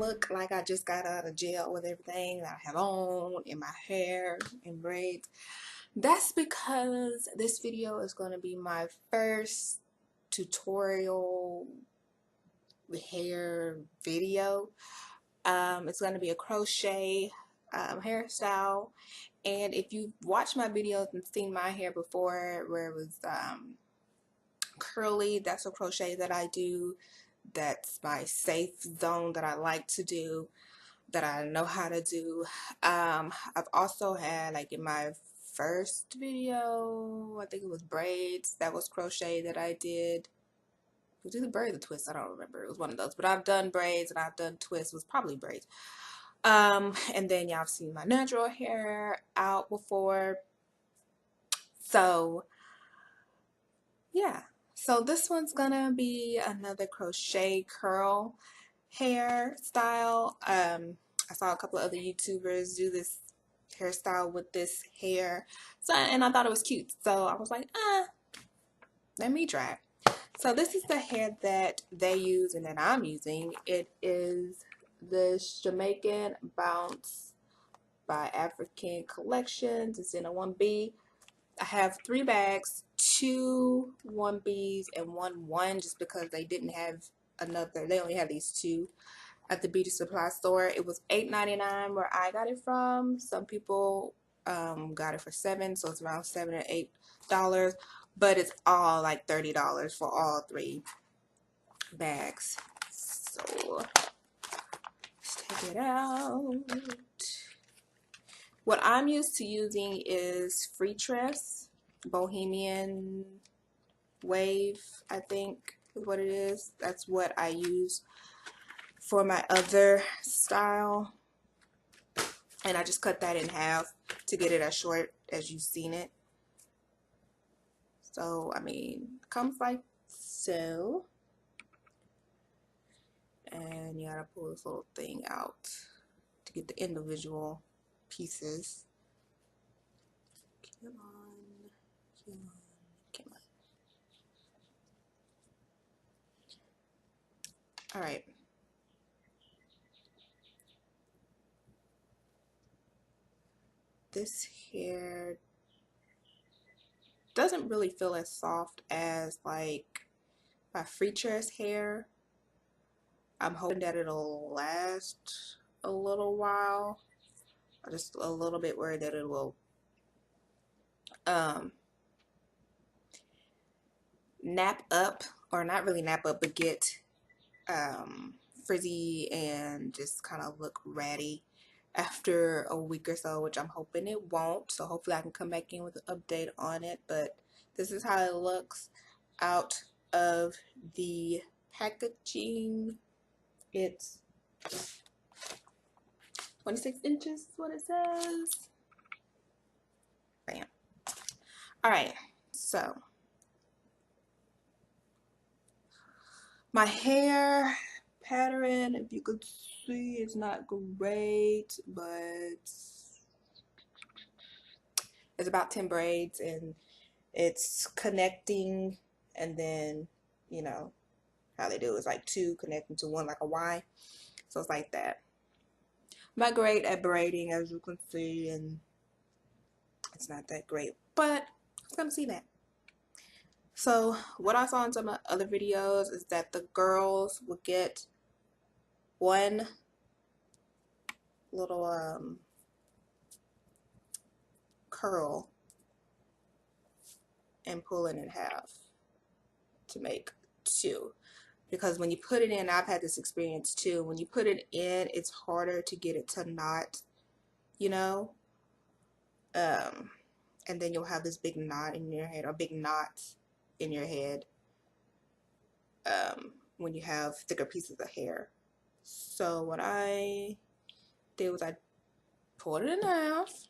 look like I just got out of jail with everything that I have on in my hair and braids, that's because this video is going to be my first tutorial hair video. It's going to be a crochet hairstyle, and if you've watched my videos and seen my hair before where it was curly, that's a crochet that I do. That's my safe zone that I like to do, that I know how to do. I've also had, like in my first video, I think it was braids, that was crochet that I did. It was either braids or twists, I don't remember. It was one of those, but I've done braids and I've done twists. It was probably braids. And then y'all have seen my natural hair out before. So yeah, so this one's gonna be another crochet curl hairstyle. I saw a couple of other YouTubers do this hairstyle with this hair, so, and I thought it was cute, so I was like, let me try. So this is the hair that they use and that I'm using. It is this Jamaican Bounce by African Collections. It's in a 1B. I have 3 bags, 2 1Bs and 1 just because they didn't have another. They only had these 2 at the beauty supply store. It was $8.99 where I got it from. Some people got it for $7, so it's around $7 or $8, but it's all like $30 for all 3 bags. So let's take it out. What I'm used to using is Free Tress, Bohemian Wave, I think is what it is. That's what I use for my other style, and I just cut that in half to get it as short as you've seen it. So I mean, it comes like so, and you gotta pull this little thing out to get the individual pieces. Come on, come on, come on. All right. This hair doesn't really feel as soft as like my Free Tress hair. I'm hoping that it'll last a little while. I'm just a little bit worried that it will nap up, or not really nap up, but get frizzy and just kind of look ratty after a week or so, which I'm hoping it won't. So hopefully I can come back in with an update on it. But this is how it looks out of the packaging. It's 26 inches is what it says. Bam. Alright, so my hair pattern, if you could see, it's not great, but it's about 10 braids, and it's connecting, and then, you know, how they do is like 2 connecting to 1, like a Y. So it's like that. I'm not great at braiding, as you can see, and it's not that great, but it's gonna see that. So what I saw in some other videos is that the girls would get 1 little curl and pull it in half to make 2. Because when you put it in, I've had this experience too, when you put it in, it's harder to get it to knot, you know, and then you'll have this big knot in your head, or big knots in your head when you have thicker pieces of hair. So what I did was I pulled it in half,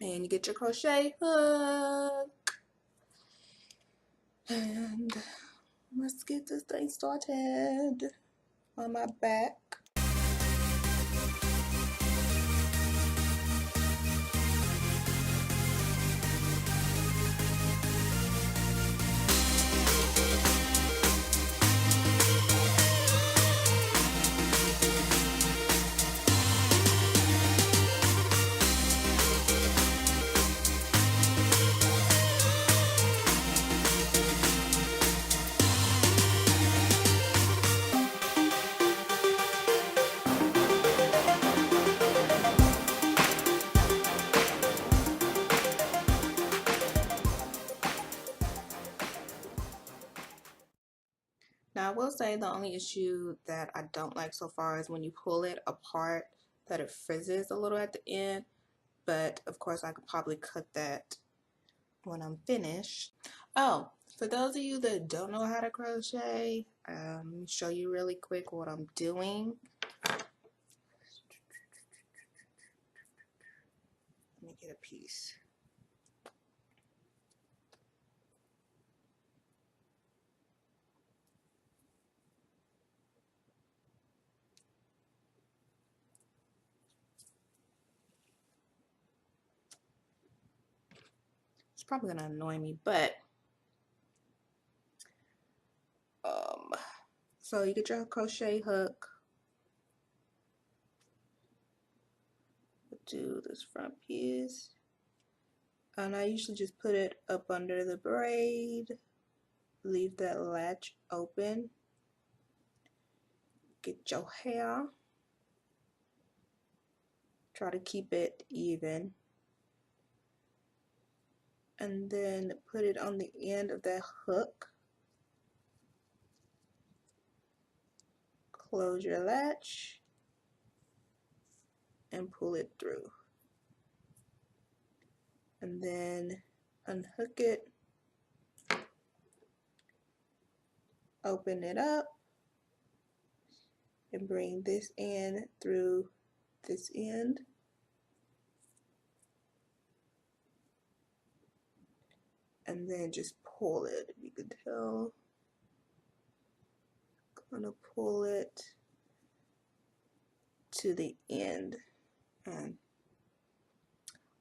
and you get your crochet hook, and let's get this thing started on my back. Now I will say the only issue that I don't like so far is when you pull it apart that it frizzes a little at the end, but of course I could probably cut that when I'm finished. Oh, for those of you that don't know how to crochet, let me show you really quick what I'm doing. Let me get a piece. It's probably gonna annoy me, but so you get your crochet hook, do this front piece, and I usually just put it up under the braid, leave that latch open, get your hair, try to keep it even, and then put it on the end of that hook, close your latch, and pull it through, and then unhook it, open it up, and bring this end through this end, and then just pull it. You can tell, gonna pull it to the end, and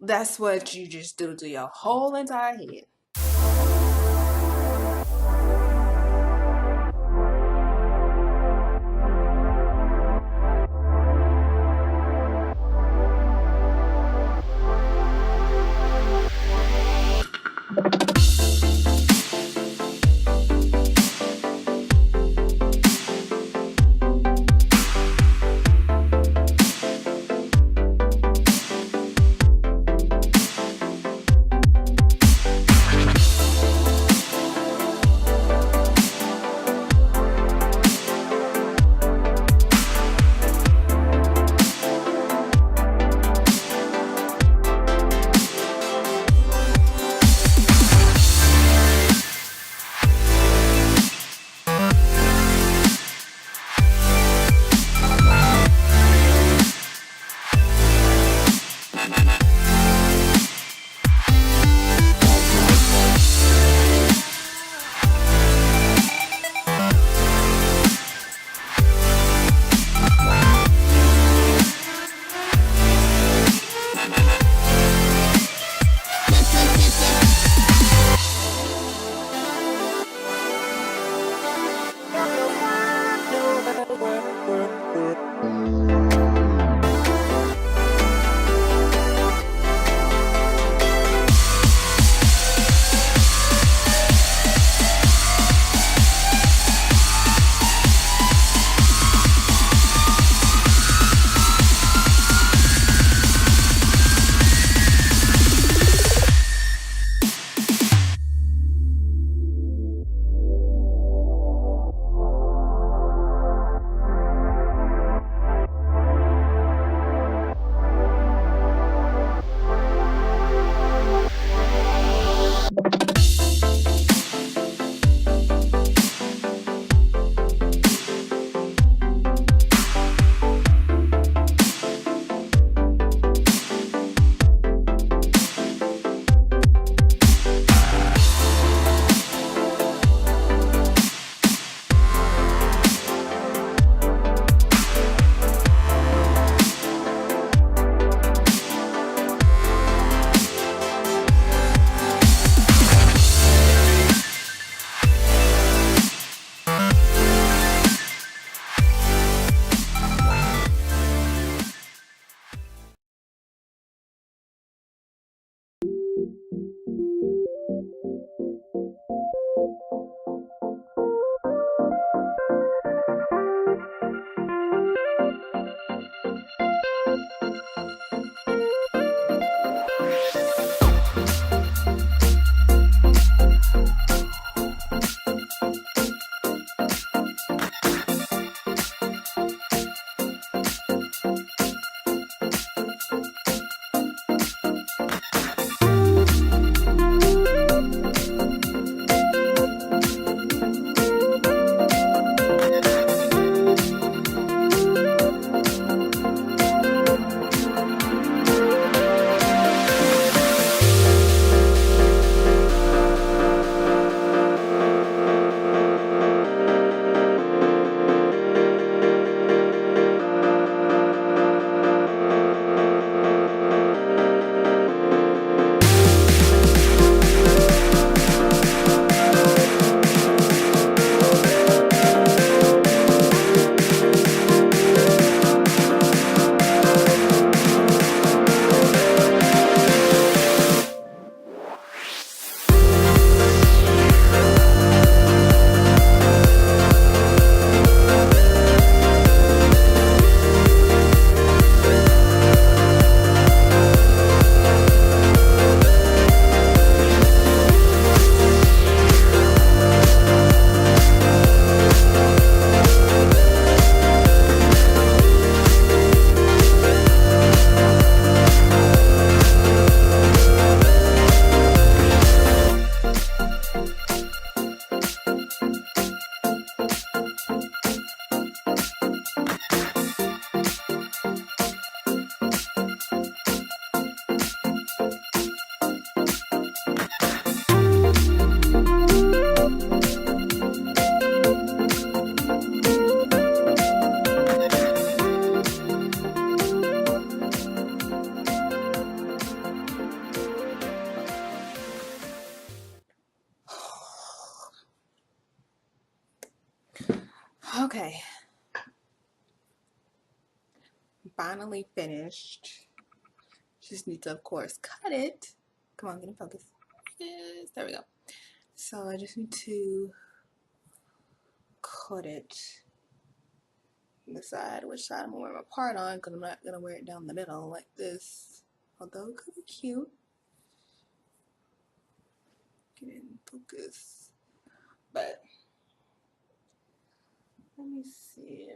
that's what you just do to your whole entire head. Okay, finally finished. Just need to, of course, cut it. Come on, get in focus. Yes, there we go. So I just need to cut it on the side, which side I'm gonna wear my part on, because I'm not gonna wear it down the middle like this. Although it could be cute. Get in focus. But let me see.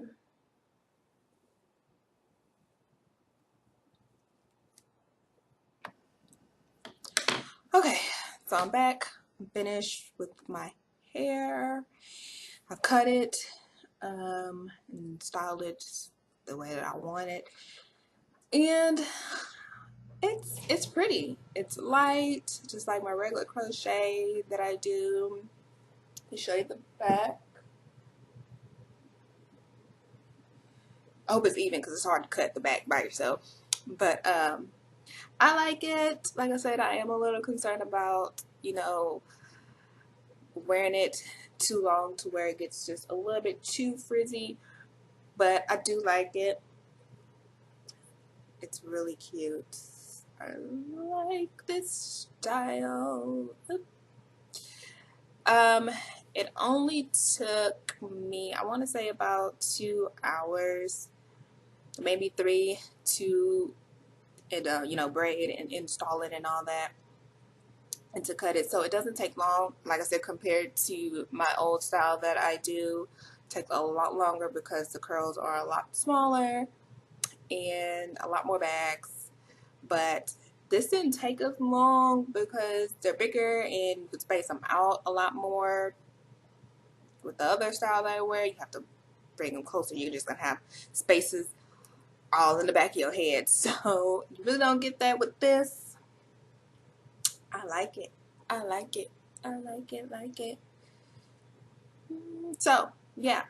Okay, so I'm back. I'm finished with my hair. I cut it and styled it the way that I want it. And it's pretty. It's light, just like my regular crochet that I do. Let me show you the back. I hope it's even because it's hard to cut the back by yourself. But I like it. Like I said, I am a little concerned about, you know, wearing it too long to where it gets just a little bit too frizzy. But I do like it. It's really cute. I like this style. It only took me, I want to say about 2 hours, maybe 3 to you know, braid and install it and all that, and to cut it. So it doesn't take long. Like I said, compared to my old style that I do, take a lot longer because the curls are a lot smaller and a lot more bags. But this didn't take as long because they're bigger and you could space them out a lot more. With the other style that I wear, you have to bring them closer. You're just gonna have spaces all in the back of your head. So you really don't get that with this. I like it. I like it. I like it. Like it. So yeah,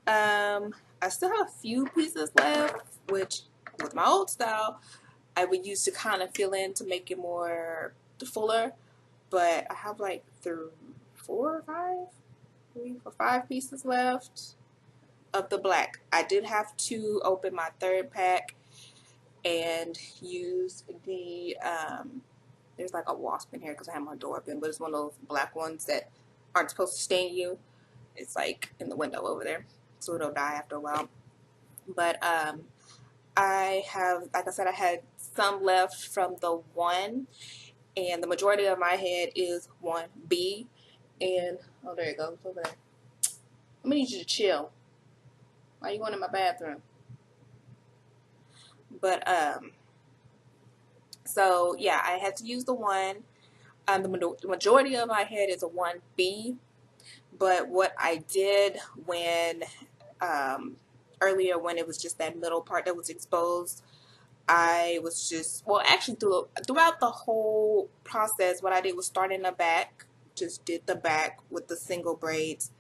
I still have a few pieces left, which with my old style I would use to kind of fill in to make it more fuller. But I have like 4 or 5 pieces left of the black. I did have to open my third pack and use the there's like a wasp in here because I have my door open, but it's one of those black ones that aren't supposed to sting you. It's like in the window over there, so it'll die after a while. But I have, like I said, I had some left from the 1, and the majority of my head is 1B. And oh, there it goes over there. I'm gonna need you to chill. Why are you going in my bathroom? But so yeah, I had to use the 1. The majority of my head is a 1B. But what I did when earlier, when it was just that middle part that was exposed, I was just, well, actually throughout the whole process, what I did was start in the back, just did the back with the single braids,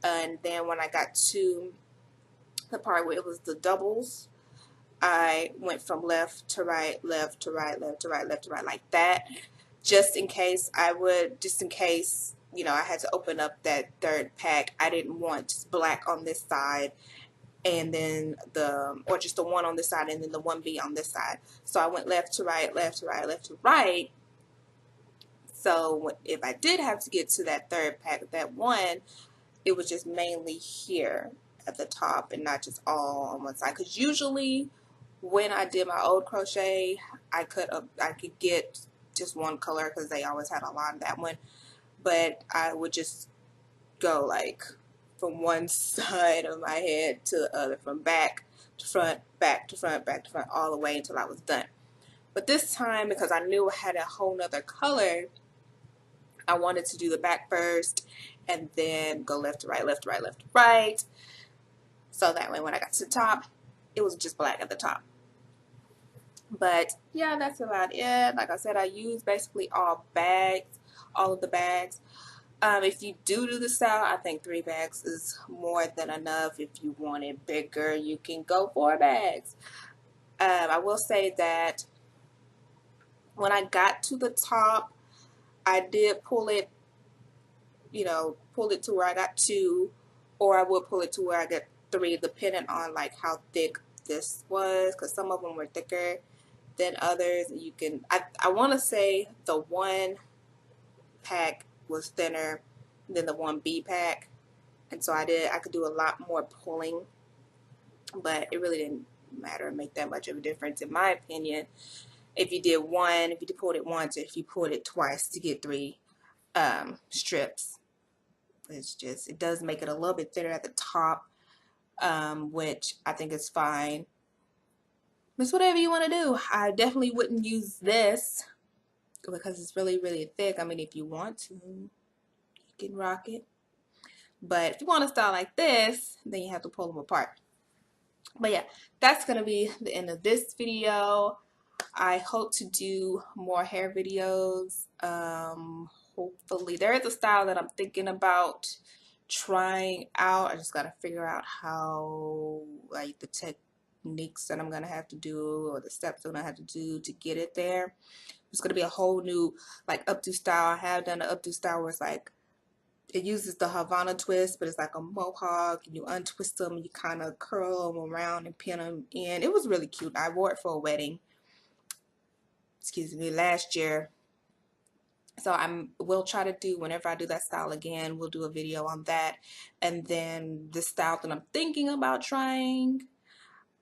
and then when I got to the part where it was the doubles, I went from left to right, left to right, left to right, left to right, like that, just in case you know, I had to open up that third pack. I didn't want just black on this side and then or just the 1 on this side and then the 1B on this side. So I went left to right, left to right, left to right. So if I did have to get to that third pack, that 1, it was just mainly here at the top and not just all on one side. Because usually when I did my old crochet, I could get just one color because they always had a lot of that one. But I would just go like from one side of my head to the other, from back to front, back to front, back to front, all the way until I was done. But this time, because I knew I had a whole nother color, I wanted to do the back first and then go left to right, left to right, left to right. So that way when I got to the top, it was just black at the top. But yeah, that's about it. Like I said, I used basically all of the bags. If you do the style, I think 3 bags is more than enough. If you want it bigger, you can go 4 bags. I will say that when I got to the top, I did pull it, you know, pull it to where I got 2, or I would pull it to where I 3 depending on like how thick this was, because some of them were thicker than others. You can, I want to say the 1 pack was thinner than the 1B pack, and so I could do a lot more pulling, but it really didn't matter and make that much of a difference in my opinion. If you did one, if you pulled it once, or if you pulled it twice to get 3 strips. It's just, it does make it a little bit thinner at the top, which I think is fine. It's whatever you want to do. I definitely wouldn't use this because it's really, really thick. I mean, if you want to, you can rock it. But if you want a style like this, then you have to pull them apart. But yeah, that's going to be the end of this video. I hope to do more hair videos. Hopefully, there is a style that I'm thinking about trying out. I just got to figure out how, like, the techniques that I'm going to have to do, or the steps I'm going to have to do to get it there. It's going to be a whole new, like, updo style. I have done an updo style where it's like, it uses the Havana twist, but it's like a mohawk, and you untwist them, and you kind of curl them around and pin them in. It was really cute. I wore it for a wedding, excuse me, last year. So we'll try to do, whenever I do that style again, we'll do a video on that. And then the style that I'm thinking about trying,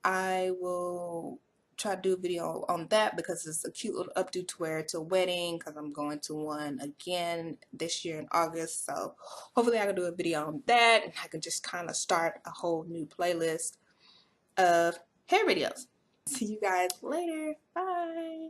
I will try to do a video on that because it's a cute little updo to wear to a wedding, because I'm going to one again this year in August. So hopefully I can do a video on that, and I can just kind of start a whole new playlist of hair videos. See you guys later. Bye.